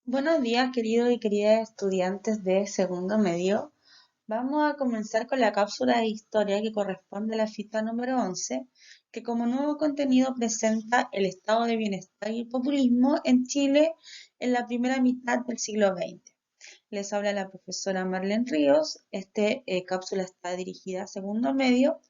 Buenos días, queridos y queridas estudiantes de segundo medio. Vamos a comenzar con la cápsula de historia que corresponde a la ficha número 11, que como nuevo contenido presenta el estado de bienestar y el populismo en Chile en la primera mitad del siglo XX. Les habla la profesora Marlene Ríos. Cápsula está dirigida a segundo medio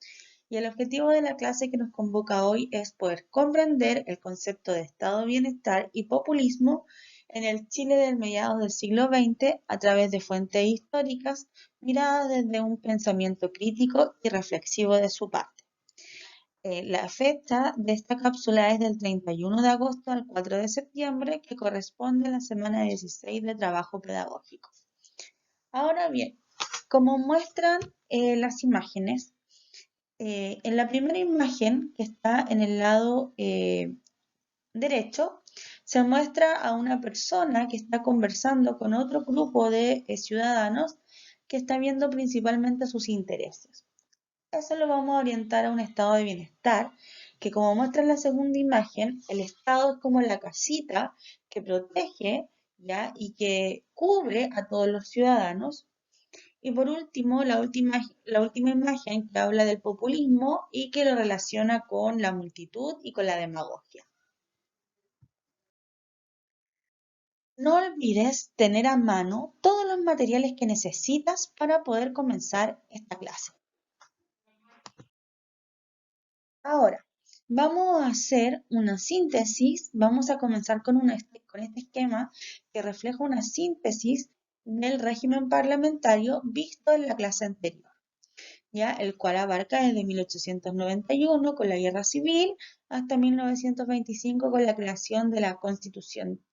y el objetivo de la clase que nos convoca hoy es poder comprender el concepto de estado de bienestar y populismo en el Chile del mediados del siglo XX a través de fuentes históricas miradas desde un pensamiento crítico y reflexivo de su parte. La fecha de esta cápsula es del 31 de agosto al 4 de septiembre, que corresponde a la semana 16 de trabajo pedagógico. Ahora bien, como muestran las imágenes, en la primera imagen, que está en el lado derecho, se muestra a una persona que está conversando con otro grupo de ciudadanos que está viendo principalmente sus intereses. Eso lo vamos a orientar a un estado de bienestar, que como muestra en la segunda imagen, el estado es como la casita que protege, ¿ya? Y que cubre a todos los ciudadanos. Y por último, la última imagen que habla del populismo y que lo relaciona con la multitud y con la demagogia. No olvides tener a mano todos los materiales que necesitas para poder comenzar esta clase. Ahora, vamos a hacer una síntesis. Vamos a comenzar con este esquema que refleja una síntesis del régimen parlamentario visto en la clase anterior, ¿ya? El cual abarca desde 1891 con la Guerra Civil hasta 1925 con la creación de la Constitución,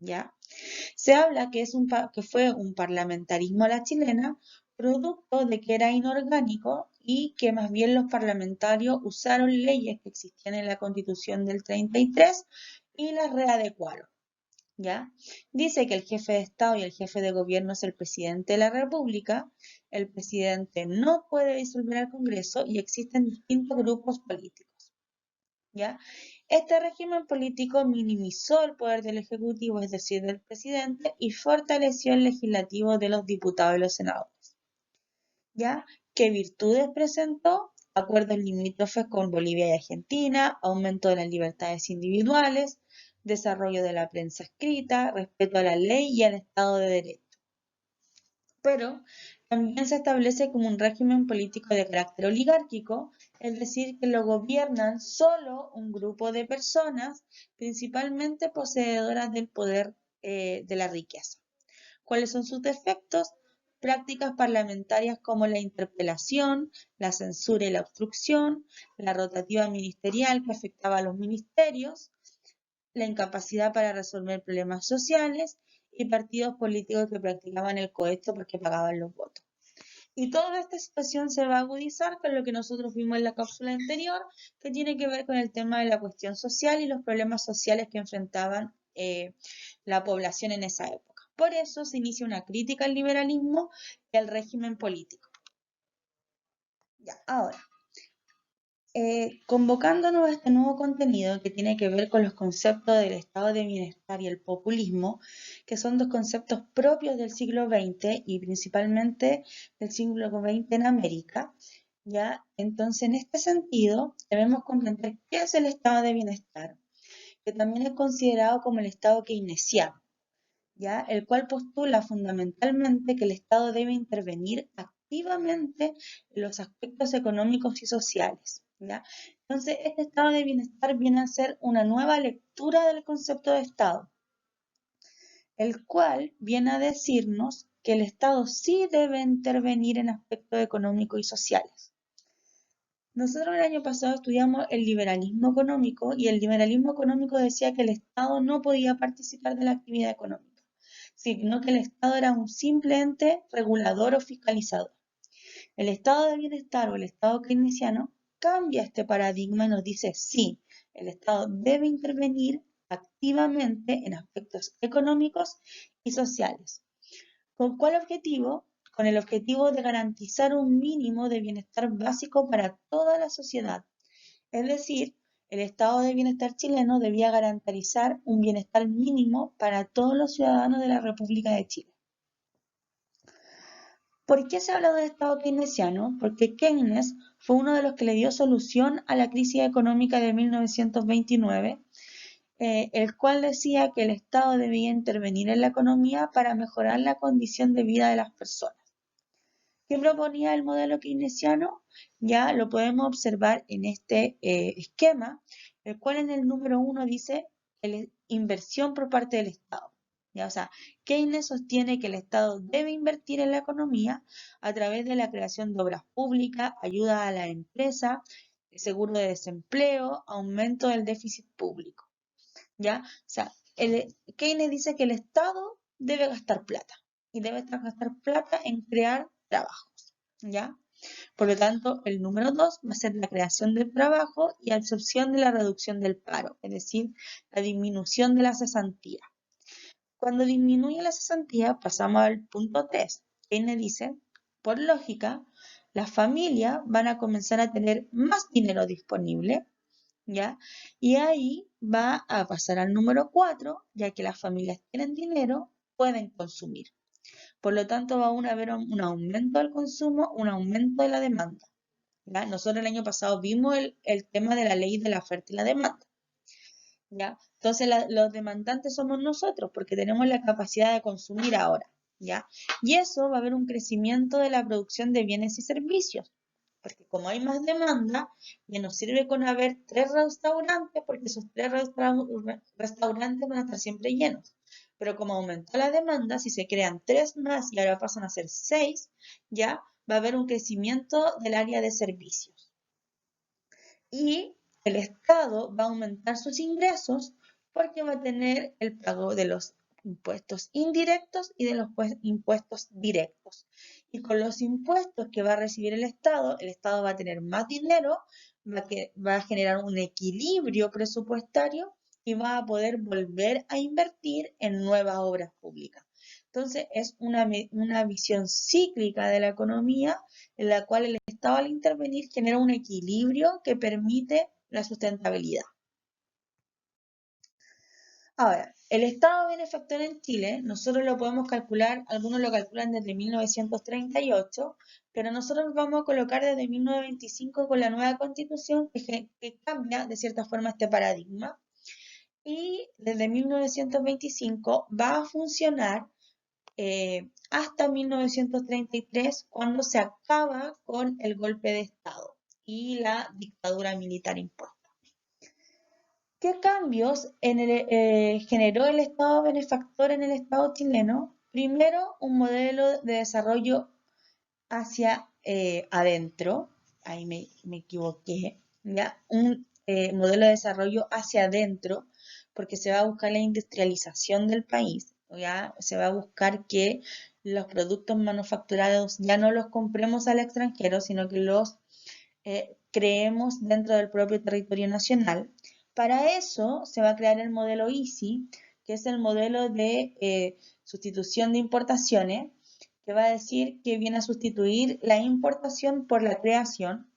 ¿ya? Se habla que fue un parlamentarismo a la chilena, producto de que era inorgánico y que más bien los parlamentarios usaron leyes que existían en la Constitución del 33 y las readecuaron, ¿ya? Dice que el jefe de Estado y el jefe de gobierno es el presidente de la República. El presidente no puede disolver al Congreso y existen distintos grupos políticos, ¿ya? Este régimen político minimizó el poder del Ejecutivo, es decir, del presidente, y fortaleció el legislativo de los diputados y los senadores, ¿ya? ¿Qué virtudes presentó? Acuerdos limítrofes con Bolivia y Argentina, aumento de las libertades individuales, desarrollo de la prensa escrita, respeto a la ley y al Estado de Derecho. Pero también se establece como un régimen político de carácter oligárquico, es decir, que lo gobiernan solo un grupo de personas, principalmente poseedoras del poder de la riqueza. ¿Cuáles son sus defectos? Prácticas parlamentarias como la interpelación, la censura y la obstrucción, la rotativa ministerial que afectaba a los ministerios, la incapacidad para resolver problemas sociales y partidos políticos que practicaban el cohecho porque pagaban los votos. Y toda esta situación se va a agudizar con lo que nosotros vimos en la cápsula anterior, que tiene que ver con el tema de la cuestión social y los problemas sociales que enfrentaban la población en esa época. Por eso se inicia una crítica al liberalismo y al régimen político. Ya, ahora, convocándonos a este nuevo contenido que tiene que ver con los conceptos del estado de bienestar y el populismo, que son dos conceptos propios del siglo XX y principalmente del siglo XX en América, ¿ya? Entonces, en este sentido, debemos comprender qué es el estado de bienestar, que también es considerado como el estado keynesiano, ¿ya? El cual postula fundamentalmente que el Estado debe intervenir activamente en los aspectos económicos y sociales, ¿ya? Entonces, este estado de bienestar viene a ser una nueva lectura del concepto de Estado, el cual viene a decirnos que el Estado sí debe intervenir en aspectos económicos y sociales. Nosotros el año pasado estudiamos el liberalismo económico y el liberalismo económico decía que el Estado no podía participar de la actividad económica, sino que el Estado era un simple ente regulador o fiscalizador. El estado de bienestar o el estado keynesiano cambia este paradigma y nos dice sí, el Estado debe intervenir activamente en aspectos económicos y sociales. ¿Con cuál objetivo? Con el objetivo de garantizar un mínimo de bienestar básico para toda la sociedad. Es decir, el estado de bienestar chileno debía garantizar un bienestar mínimo para todos los ciudadanos de la República de Chile. ¿Por qué se habla del estado keynesiano? Porque Keynes fue uno de los que le dio solución a la crisis económica de 1929, el cual decía que el Estado debía intervenir en la economía para mejorar la condición de vida de las personas. ¿Qué proponía el modelo keynesiano? Ya lo podemos observar en este esquema, el cual en el número 1 dice inversión por parte del Estado. ¿Ya? O sea, Keynes sostiene que el Estado debe invertir en la economía a través de la creación de obras públicas, ayuda a la empresa, seguro de desempleo, aumento del déficit público. ¿Ya? O sea, Keynes dice que el Estado debe gastar plata y debe gastar plata en crear trabajos, ¿ya? Por lo tanto, el número 2 va a ser la creación del trabajo y absorción de la reducción del paro, es decir, la disminución de la cesantía. Cuando disminuye la cesantía, pasamos al punto 3. Keynes dice, por lógica, las familias van a comenzar a tener más dinero disponible, ¿ya? Y ahí va a pasar al número 4, ya que las familias tienen dinero, pueden consumir. Por lo tanto, va a haber un aumento del consumo, un aumento de la demanda. ¿Ya? Nosotros el año pasado vimos el tema de la ley de la oferta y la demanda. ¿Ya? Entonces, los demandantes somos nosotros, porque tenemos la capacidad de consumir ahora. ¿Ya? Y eso va a haber un crecimiento de la producción de bienes y servicios. Porque como hay más demanda, ya nos sirve con haber 3 restaurantes, porque esos 3 restaurantes van a estar siempre llenos. Pero como aumentó la demanda, si se crean 3 más y ahora pasan a ser 6, ya va a haber un crecimiento del área de servicios. Y el Estado va a aumentar sus ingresos porque va a tener el pago de los impuestos indirectos y de los impuestos directos. Y con los impuestos que va a recibir el Estado va a tener más dinero, va a generar un equilibrio presupuestario y va a poder volver a invertir en nuevas obras públicas. Entonces es una visión cíclica de la economía en la cual el Estado al intervenir genera un equilibrio que permite la sustentabilidad. Ahora, el estado benefactor en Chile, nosotros lo podemos calcular, algunos lo calculan desde 1938, pero nosotros vamos a colocar desde 1925 con la nueva constitución que cambia de cierta forma este paradigma. Y desde 1925 va a funcionar hasta 1933, cuando se acaba con el golpe de Estado y la dictadura militar impuesta. ¿Qué cambios generó el Estado benefactor en el Estado chileno? Primero, un modelo de desarrollo hacia adentro, ahí me equivoqué, ¿ya? Un modelo de desarrollo hacia adentro, porque se va a buscar la industrialización del país, ¿ya? Se va a buscar que los productos manufacturados ya no los compremos al extranjero, sino que los creemos dentro del propio territorio nacional. Para eso se va a crear el modelo EASY, que es el modelo de sustitución de importaciones, que va a decir que viene a sustituir la importación por la creación,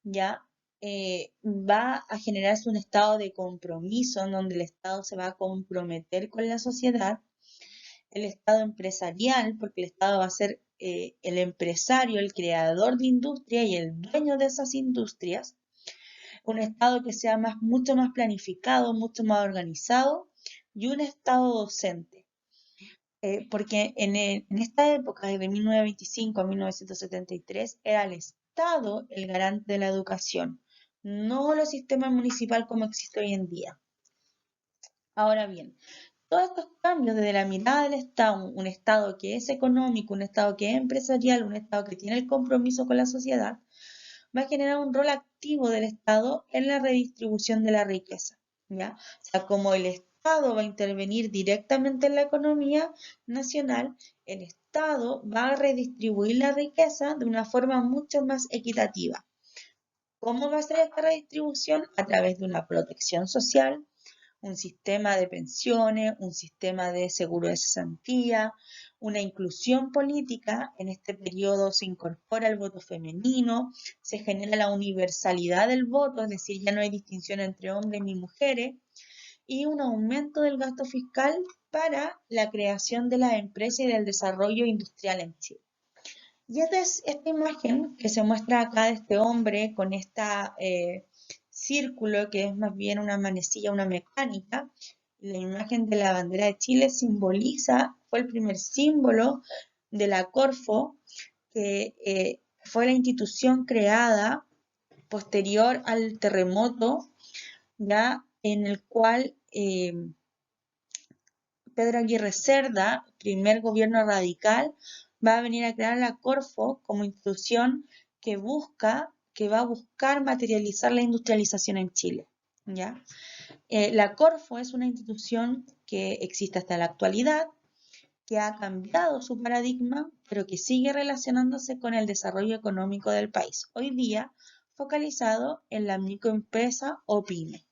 ya va a generarse un estado de compromiso en donde el Estado se va a comprometer con la sociedad, el Estado empresarial, porque el Estado va a ser el empresario, el creador de industria y el dueño de esas industrias, un Estado que sea mucho más planificado, mucho más organizado y un Estado docente. Porque en esta época, de 1925 a 1973, era el Estado el garante de la educación, no el sistema municipal como existe hoy en día. Ahora bien, todos estos cambios desde la mirada del Estado, un Estado que es económico, un Estado que es empresarial, un Estado que tiene el compromiso con la sociedad, va a generar un rol activo del Estado en la redistribución de la riqueza, ¿ya? O sea, como el Estado va a intervenir directamente en la economía nacional, el Estado va a redistribuir la riqueza de una forma mucho más equitativa. ¿Cómo va a ser esta redistribución? A través de una protección social, un sistema de pensiones, un sistema de seguro de cesantía, una inclusión política. En este periodo se incorpora el voto femenino, se genera la universalidad del voto, es decir, ya no hay distinción entre hombres ni mujeres, y un aumento del gasto fiscal para la creación de las empresas y del desarrollo industrial en Chile. Y esta es esta imagen que se muestra acá de este hombre con esta círculo que es más bien una manecilla, una mecánica. La imagen de la bandera de Chile simboliza, fue el primer símbolo de la Corfo, que fue la institución creada posterior al terremoto, ya en el cual Pedro Aguirre Cerda, primer gobierno radical, va a venir a crear la Corfo como institución que va a buscar materializar la industrialización en Chile. ¿Ya? La Corfo es una institución que existe hasta la actualidad, que ha cambiado su paradigma, pero que sigue relacionándose con el desarrollo económico del país, hoy día focalizado en la microempresa o pyme.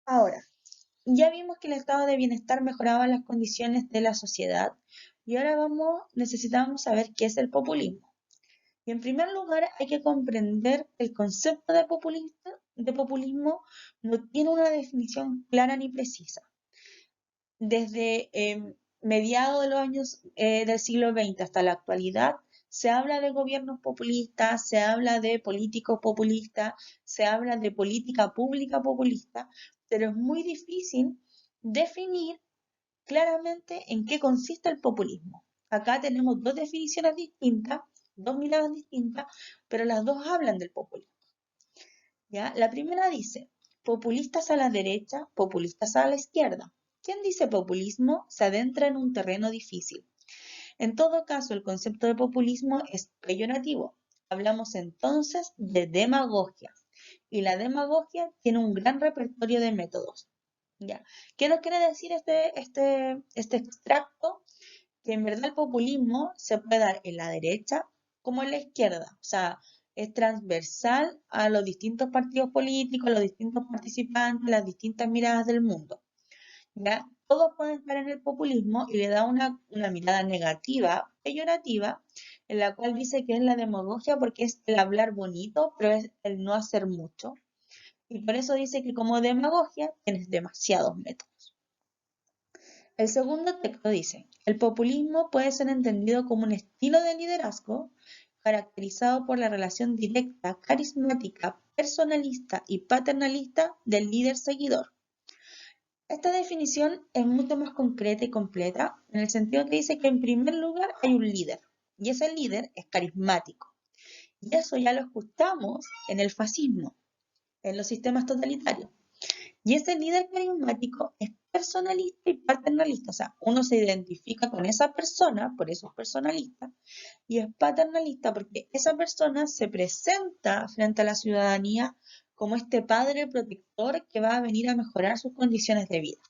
Ahora, ya vimos que el estado de bienestar mejoraba las condiciones de la sociedad y ahora necesitamos saber qué es el populismo. Y en primer lugar hay que comprender que el concepto de populismo no tiene una definición clara ni precisa. Desde mediados de los años del siglo XX hasta la actualidad, se habla de gobiernos populistas, se habla de políticos populistas, se habla de política pública populista, pero es muy difícil definir claramente en qué consiste el populismo. Acá tenemos dos definiciones distintas, dos miradas distintas, pero las dos hablan del populismo. ¿Ya? La primera dice, populistas a la derecha, populistas a la izquierda. Quien dice populismo se adentra en un terreno difícil. En todo caso, el concepto de populismo es peyorativo. Hablamos entonces de demagogia. Y la demagogia tiene un gran repertorio de métodos. ¿Ya? ¿Qué nos quiere decir este extracto? Que en verdad el populismo se puede dar en la derecha como en la izquierda. O sea, es transversal a los distintos partidos políticos, a los distintos participantes, las distintas miradas del mundo. ¿Ya? Todos pueden estar en el populismo y le da una mirada negativa, peyorativa, en la cual dice que es la demagogia porque es el hablar bonito, pero es el no hacer mucho. Y por eso dice que como demagogia tienes demasiados métodos. El segundo texto dice, el populismo puede ser entendido como un estilo de liderazgo caracterizado por la relación directa, carismática, personalista y paternalista del líder seguidor. Esta definición es mucho más concreta y completa en el sentido que dice que en primer lugar hay un líder y ese líder es carismático. Y eso ya lo escuchamos en el fascismo, en los sistemas totalitarios. Y ese líder carismático es personalista y paternalista, o sea, uno se identifica con esa persona, por eso es personalista, y es paternalista porque esa persona se presenta frente a la ciudadanía como este padre protector que va a venir a mejorar sus condiciones de vida.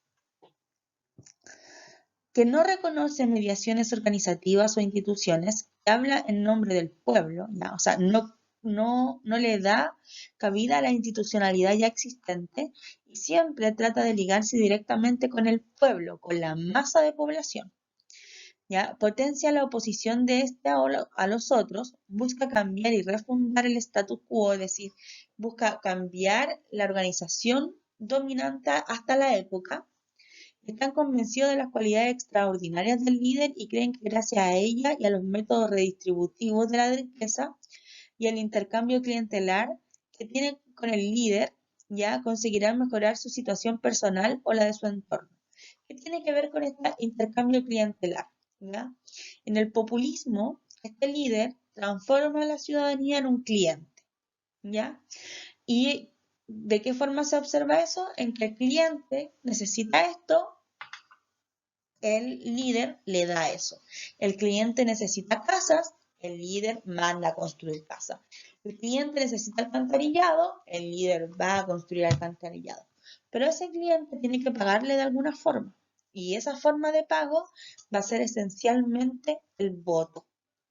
Que no reconoce mediaciones organizativas o instituciones, que habla en nombre del pueblo, ¿ya? O sea, no le da cabida a la institucionalidad ya existente y siempre trata de ligarse directamente con el pueblo, con la masa de población. ¿Ya? Potencia la oposición de este a los otros, busca cambiar y refundar el status quo, es decir, busca cambiar la organización dominante hasta la época. Están convencidos de las cualidades extraordinarias del líder y creen que gracias a ella y a los métodos redistributivos de la riqueza y el intercambio clientelar que tienen con el líder, ya conseguirán mejorar su situación personal o la de su entorno. ¿Qué tiene que ver con este intercambio clientelar? ¿Ya? En el populismo, este líder transforma a la ciudadanía en un cliente. ¿Ya? ¿Y de qué forma se observa eso? En que el cliente necesita esto, el líder le da eso. El cliente necesita casas, el líder manda a construir casas. El cliente necesita alcantarillado, el líder va a construir alcantarillado. Pero ese cliente tiene que pagarle de alguna forma. Y esa forma de pago va a ser esencialmente el voto.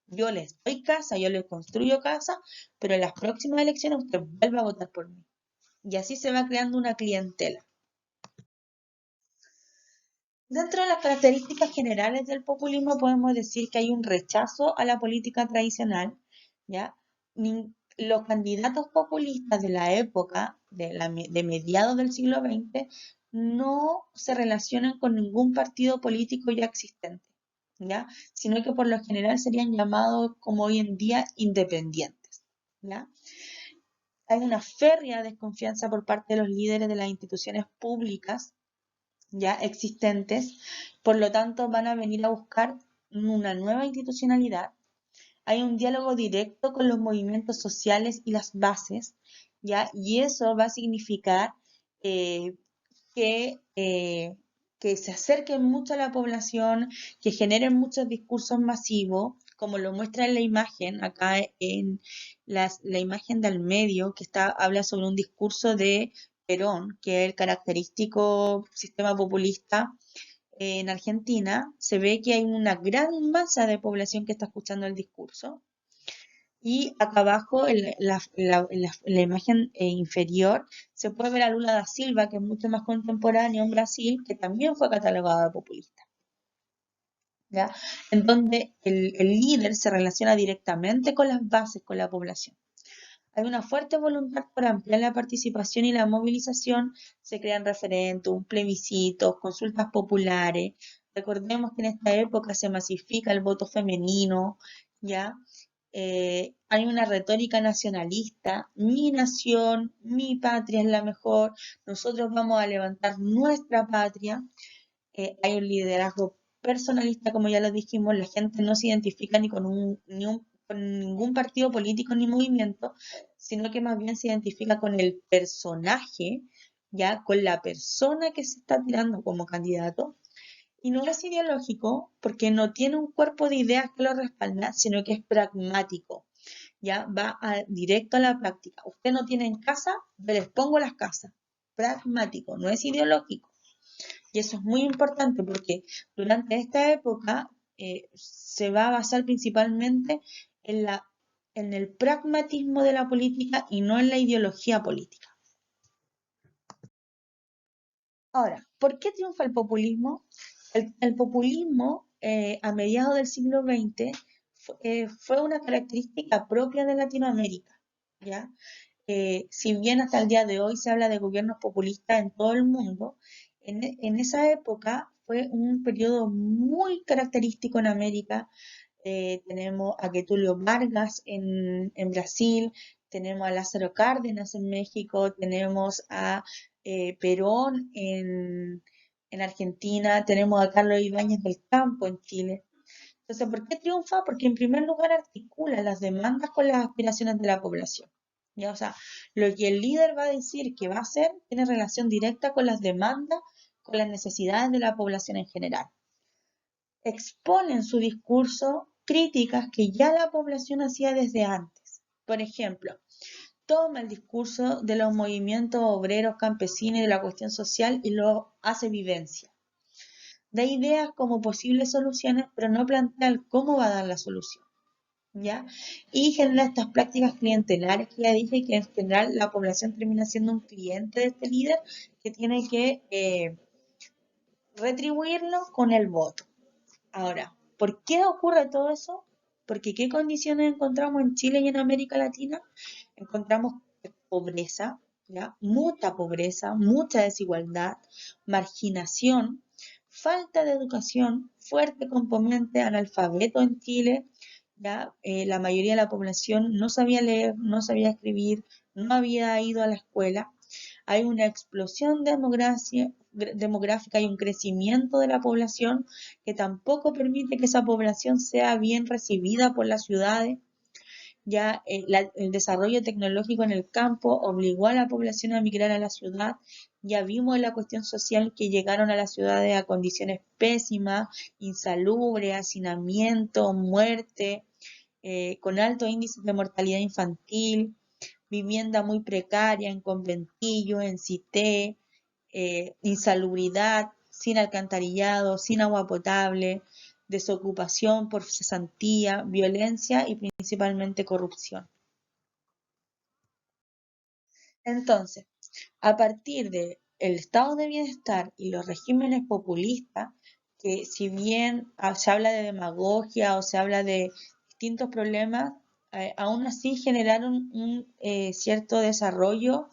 Yo les doy casa, yo les construyo casa, pero en las próximas elecciones usted vuelve a votar por mí. Y así se va creando una clientela. Dentro de las características generales del populismo podemos decir que hay un rechazo a la política tradicional, ¿ya? Los candidatos populistas de la época, de mediados del siglo XX, no se relacionan con ningún partido político ya existente, ¿ya? Sino que por lo general serían llamados como hoy en día independientes, ¿ya? Hay una férrea desconfianza por parte de los líderes de las instituciones públicas ya existentes, por lo tanto van a venir a buscar una nueva institucionalidad. Hay un diálogo directo con los movimientos sociales y las bases, ¿ya? Y eso va a significar eh, que, eh, que se acerquen mucho a la población, que generen muchos discursos masivos, como lo muestra en la imagen, acá en la imagen del medio, que habla sobre un discurso de Perón, que es el característico sistema populista en Argentina. Se ve que hay una gran masa de población que está escuchando el discurso. Y acá abajo, en la imagen inferior, se puede ver a Lula da Silva, que es mucho más contemporáneo en Brasil, que también fue catalogado de populista, ¿ya? En donde el líder se relaciona directamente con las bases, con la población. Hay una fuerte voluntad por ampliar la participación y la movilización, se crean referéndums, plebiscitos, consultas populares. Recordemos que en esta época se masifica el voto femenino, ¿ya? Hay una retórica nacionalista, mi nación, mi patria es la mejor, nosotros vamos a levantar nuestra patria. Hay un liderazgo personalista, como ya lo dijimos, la gente no se identifica ni con ningún partido político ni movimiento, sino que más bien se identifica con el personaje, ya con la persona que se está tirando como candidato. Y no es ideológico porque no tiene un cuerpo de ideas que lo respalda, sino que es pragmático. Ya va directo a la práctica. Usted no tiene en casa, yo les pongo las casas. Pragmático, no es ideológico. Y eso es muy importante porque durante esta época se va a basar principalmente en el pragmatismo de la política y no en la ideología política. Ahora, ¿por qué triunfa el populismo? El populismo a mediados del siglo XX fue una característica propia de Latinoamérica, ¿ya? Si bien hasta el día de hoy se habla de gobiernos populistas en todo el mundo, en esa época fue un periodo muy característico en América. Tenemos a Getúlio Vargas en Brasil, tenemos a Lázaro Cárdenas en México, tenemos a Perón en Argentina, tenemos a Carlos Ibáñez del Campo en Chile. Entonces, ¿por qué triunfa? Porque en primer lugar articula las demandas con las aspiraciones de la población. ¿Ya? O sea, lo que el líder va a decir que va a hacer tiene relación directa con las demandas, con las necesidades de la población en general. Expone en su discurso críticas que ya la población hacía desde antes. Por ejemplo, toma el discurso de los movimientos obreros, campesinos y de la cuestión social y lo hace vivencia. Da ideas como posibles soluciones, pero no plantea el cómo va a dar la solución, ¿ya? Y genera estas prácticas clientelares que ya dije que en general la población termina siendo un cliente de este líder que tiene que retribuirlo con el voto. Ahora, ¿por qué ocurre todo eso? Porque ¿qué condiciones encontramos en Chile y en América Latina? Encontramos pobreza, ¿ya? Mucha desigualdad, marginación, falta de educación, fuerte componente analfabeto en Chile, ¿ya? La mayoría de la población no sabía leer, no sabía escribir, no había ido a la escuela. Hay una explosión demográfica y un crecimiento de la población que tampoco permite que esa población sea bien recibida por las ciudades. Ya el desarrollo tecnológico en el campo obligó a la población a migrar a la ciudad. Ya vimos en la cuestión social que llegaron a las ciudades a condiciones pésimas, insalubres, hacinamiento, muerte, con altos índices de mortalidad infantil, vivienda muy precaria en conventillos, en cité, insalubridad, sin alcantarillado, sin agua potable, desocupación por cesantía, violencia y principalmente corrupción. Entonces, a partir del estado de bienestar y los regímenes populistas, que si bien se habla de demagogia o se habla de distintos problemas, aún así generaron un cierto desarrollo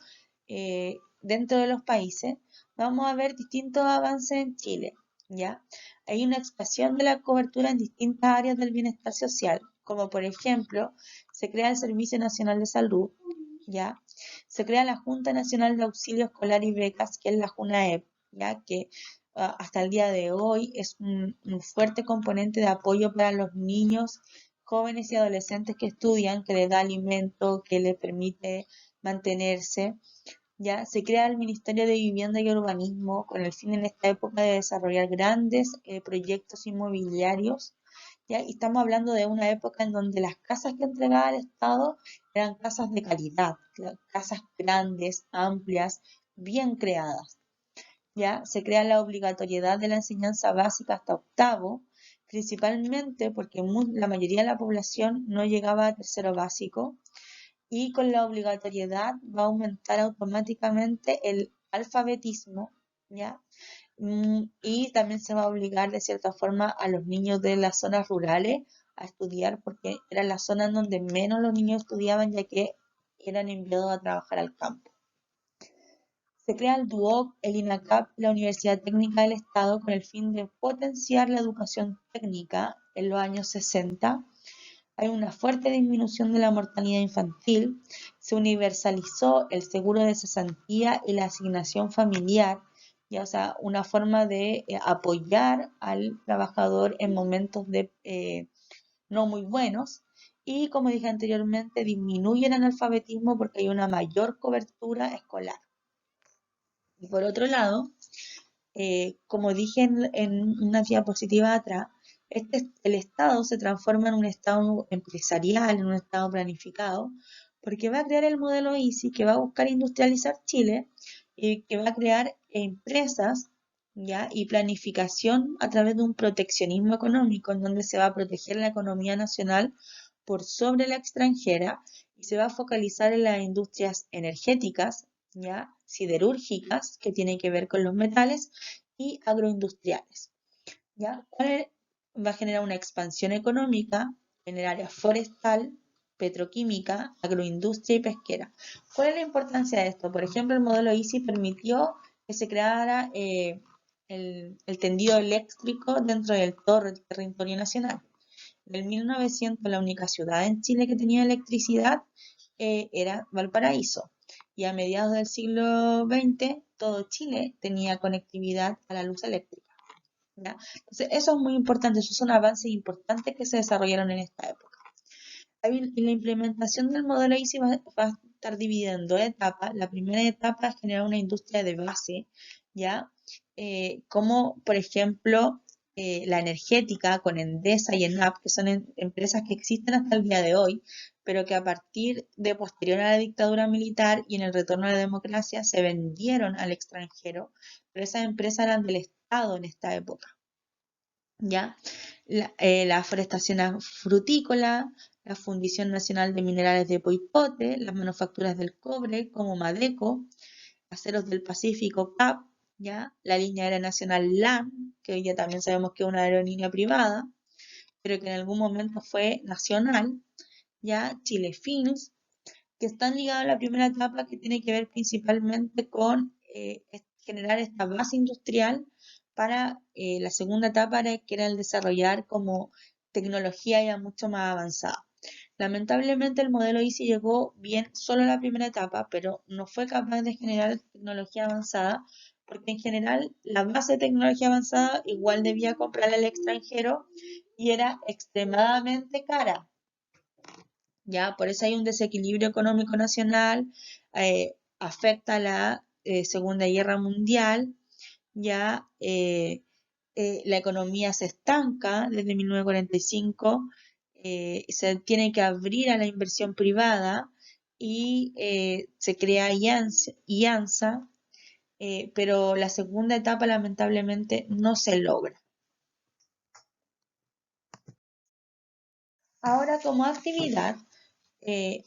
dentro de los países. Vamos a ver distintos avances en Chile, ¿ya? Hay una expansión de la cobertura en distintas áreas del bienestar social, como por ejemplo, se crea el Servicio Nacional de Salud, ¿ya? Se crea la Junta Nacional de Auxilio Escolar y Becas, que es la JUNAEP, ¿ya? Que hasta el día de hoy es un fuerte componente de apoyo para los niños, jóvenes y adolescentes que estudian, que les da alimento, que les permite mantenerse. Ya se crea el Ministerio de Vivienda y Urbanismo con el fin en esta época de desarrollar grandes proyectos inmobiliarios, ¿ya? Y estamos hablando de una época en donde las casas que entregaba el Estado eran casas de calidad, casas grandes, amplias, bien creadas, ¿ya? Se crea la obligatoriedad de la enseñanza básica hasta octavo, principalmente porque la mayoría de la población no llegaba a tercero básico, y con la obligatoriedad va a aumentar automáticamente el alfabetismo, ¿ya? Y también se va a obligar de cierta forma a los niños de las zonas rurales a estudiar porque era la zona en donde menos los niños estudiaban ya que eran enviados a trabajar al campo. Se crea el DUOC, el INACAP, la Universidad Técnica del Estado con el fin de potenciar la educación técnica en los años 60. Hay una fuerte disminución de la mortalidad infantil, se universalizó el seguro de cesantía y la asignación familiar, ya, o sea, una forma de apoyar al trabajador en momentos no muy buenos. Y como dije anteriormente, disminuye el analfabetismo porque hay una mayor cobertura escolar. Y por otro lado, como dije en una diapositiva atrás, el Estado se transforma en un Estado empresarial, en un Estado planificado, porque va a crear el modelo ISI que va a buscar industrializar Chile y que va a crear empresas, ¿ya? Y planificación a través de un proteccionismo económico en donde se va a proteger la economía nacional por sobre la extranjera y se va a focalizar en las industrias energéticas, ¿ya? Siderúrgicas, que tienen que ver con los metales, y agroindustriales, ¿ya? Va a generar una expansión económica en el área forestal, petroquímica, agroindustria y pesquera. ¿Cuál es la importancia de esto? Por ejemplo, el modelo ISI permitió que se creara el tendido eléctrico dentro del territorio nacional. En el 1900 la única ciudad en Chile que tenía electricidad era Valparaíso. Y a mediados del siglo XX todo Chile tenía conectividad a la luz eléctrica, ¿ya? Entonces eso es muy importante, esos son avances importantes que se desarrollaron en esta época. La implementación del modelo ISI va a estar dividida en dos etapas. La primera etapa es generar una industria de base, ¿ya? Como por ejemplo la energética con Endesa y ENAP, que son empresas que existen hasta el día de hoy, pero que a partir de posterior a la dictadura militar y en el retorno a la democracia se vendieron al extranjero, pero esas empresas eran del Estado en esta época, ¿ya? La forestación frutícola, la Fundición Nacional de Minerales de Poipote, las manufacturas del cobre como Madeco, Aceros del Pacífico, CAP, ¿ya? La línea aérea nacional LAN, que hoy ya también sabemos que es una aerolínea privada, pero que en algún momento fue nacional, ¿ya? Chile Films, que están ligados a la primera etapa que tiene que ver principalmente con generar esta base industrial para la segunda etapa, que era el desarrollar como tecnología ya mucho más avanzada. Lamentablemente el modelo ISI llegó bien solo a la primera etapa, pero no fue capaz de generar tecnología avanzada, porque en general la base de tecnología avanzada igual debía comprarla al extranjero y era extremadamente cara. ¿Ya? Por eso hay un desequilibrio económico nacional, afecta a la Segunda Guerra Mundial, ya la economía se estanca desde 1945, se tiene que abrir a la inversión privada y se crea IANSA, pero la segunda etapa lamentablemente no se logra. Ahora como actividad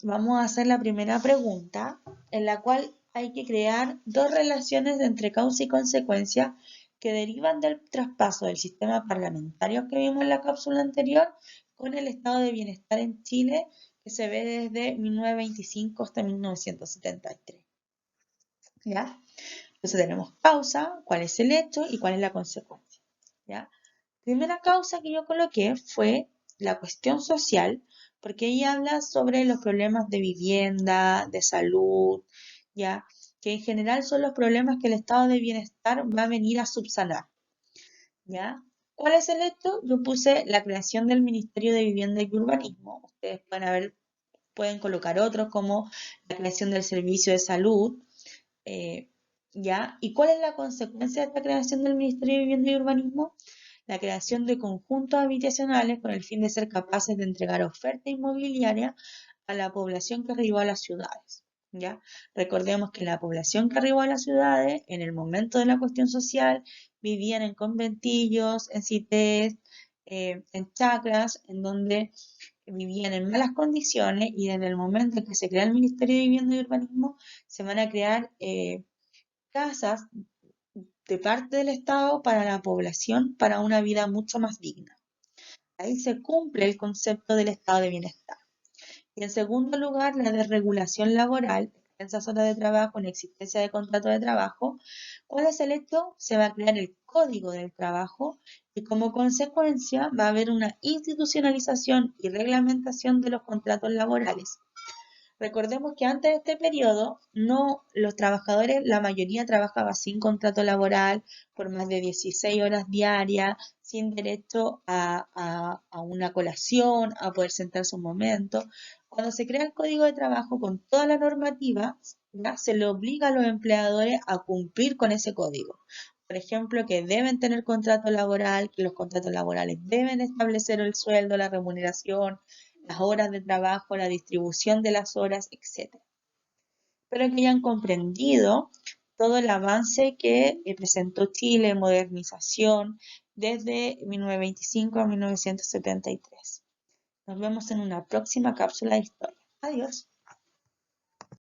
vamos a hacer la primera pregunta, en la cual hay que crear dos relaciones entre causa y consecuencia que derivan del traspaso del sistema parlamentario que vimos en la cápsula anterior con el estado de bienestar en Chile que se ve desde 1925 hasta 1973. ¿Ya? Entonces tenemos causa, cuál es el hecho y cuál es la consecuencia. ¿Ya? Primera causa que yo coloqué fue la cuestión social, porque ella habla sobre los problemas de vivienda, de salud, ¿ya? Que en general son los problemas que el estado de bienestar va a venir a subsanar, ¿ya? ¿Cuál es el hecho? Yo puse la creación del Ministerio de Vivienda y Urbanismo. Ustedes pueden colocar otros como la creación del Servicio de Salud, eh, ¿ya? ¿Y cuál es la consecuencia de esta creación del Ministerio de Vivienda y Urbanismo? La creación de conjuntos habitacionales con el fin de ser capaces de entregar oferta inmobiliaria a la población que arribó a las ciudades. ¿Ya? Recordemos que la población que arribó a las ciudades, en el momento de la cuestión social, vivían en conventillos, en cités, en chacras, en donde vivían en malas condiciones y desde el momento en que se crea el Ministerio de Vivienda y Urbanismo, se van a crear casas de parte del Estado para la población para una vida mucho más digna. Ahí se cumple el concepto del estado de bienestar. Y en segundo lugar, la desregulación laboral, extensas horas de trabajo, inexistencia de contrato de trabajo. ¿Cuál es el hecho? Se va a crear el Código del Trabajo y como consecuencia va a haber una institucionalización y reglamentación de los contratos laborales. Recordemos que antes de este periodo, no, los trabajadores, la mayoría trabajaba sin contrato laboral, por más de 16 horas diarias, sin derecho a una colación, a poder sentarse un momento. Cuando se crea el Código de Trabajo con toda la normativa, ¿ya? Se le obliga a los empleadores a cumplir con ese código. Por ejemplo, que deben tener contrato laboral, que los contratos laborales deben establecer el sueldo, la remuneración, las horas de trabajo, la distribución de las horas, etc. Espero que hayan comprendido todo el avance que presentó Chile en modernización desde 1925 a 1973. Nos vemos en una próxima cápsula de historia. Adiós.